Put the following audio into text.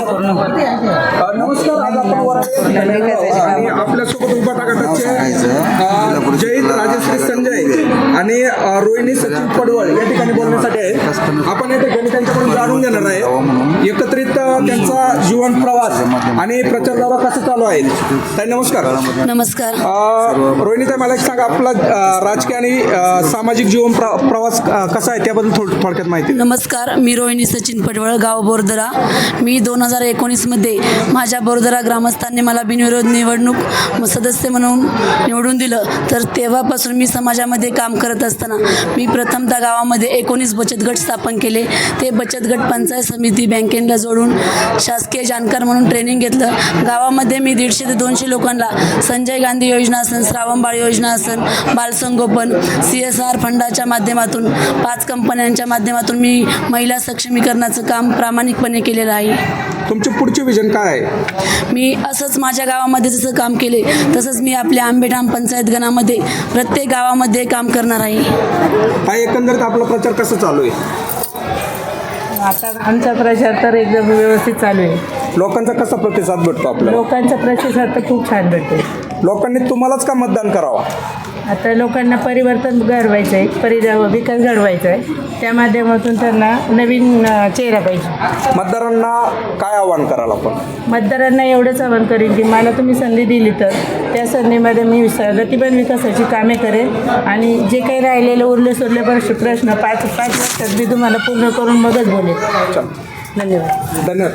नमस्कार. आज आपण वराडे आणि आपल्यासोबत उभाटा गटाचे जयित राजश्री संजय आणि रोहिणी सचिन पडवळ या ठिकाणी बोलण्यासाठी आहे. आपण येथे गणितांच्याकडून जाणून घेणार आहे एकत्रित त्यांचा जीवन प्रवास आणि प्रचार दौरा कसा चालू आहे. ताई नमस्कार. नमस्कार. रोहिणी ताई, मला एक सांगा, आपला राजकीय आणि सामाजिक जीवन प्रवास कसा आहे त्याबद्दल थोडक्यात माहिती. नमस्कार, मी रोहिणी सचिन पडवळ, गाव बोरदरा. मी 2019मध्ये माझ्या बोरदरा ग्रामस्थांनी मला बिनविरोध निवडणूक सदस्य म्हणून निवडून दिलं. तर तेव्हापासून मी समाजामध्ये काम करत असताना मी प्रथमतः गावामध्ये 19 बचत गट स्थापन केले. ते बचत गट पंचायत समिती बँकेला जोडून शासकीय जाणकार म्हणून ट्रेनिंग घेतलं. गावामध्ये मी 150 ते 200 लोकांना संजय गांधी योजना असेल, श्रावणबाळ योजना असेल, बालसंगोपन, CSR फंडाच्या माध्यमातून 5 कंपन्यांच्या माध्यमातून मी महिला सक्षमीकरणाचं काम प्रामाणिकपणे केलेलं आहे. तुमचे पुढचे विजन काय आहे? मी असंच माझ्या गावामध्ये जसं काम केले तसंच मी आपल्या आंबेठाण पंचायत गणामध्ये प्रत्येक गावामध्ये काम करणार आहे. हा एकंदरीत आपला प्रचार कसा चालू आहे? आता आमचा प्रचार तर एकदम व्यवस्थित चालू आहे. लोकांचा कसा प्रतिसाद भेटतो आपल्याला? लोकांचा प्रतिसाद तर खूप छान भेटतो. लोकांनी तुम्हालाच का मतदान करावा? आता लोकांना परिवर्तन घडवायचं आहे, विकास घडवायचा आहे. त्या माध्यमातून त्यांना नवीन चेहरा पाहिजे. मतदारांना काय आवाहन कराल आपण? मतदारांना एवढंच आवाहन करेन की मला तुम्ही संधी दिली तर त्या संधीमध्ये मी गतिमान विकासाची कामे करेन आणि जे काही राहिलेले उरले सोडले प्रश्न 5 वर्षात मी तुम्हाला पूर्ण करून मगच बोलेन. चल, धन्यवाद. धन्यवाद.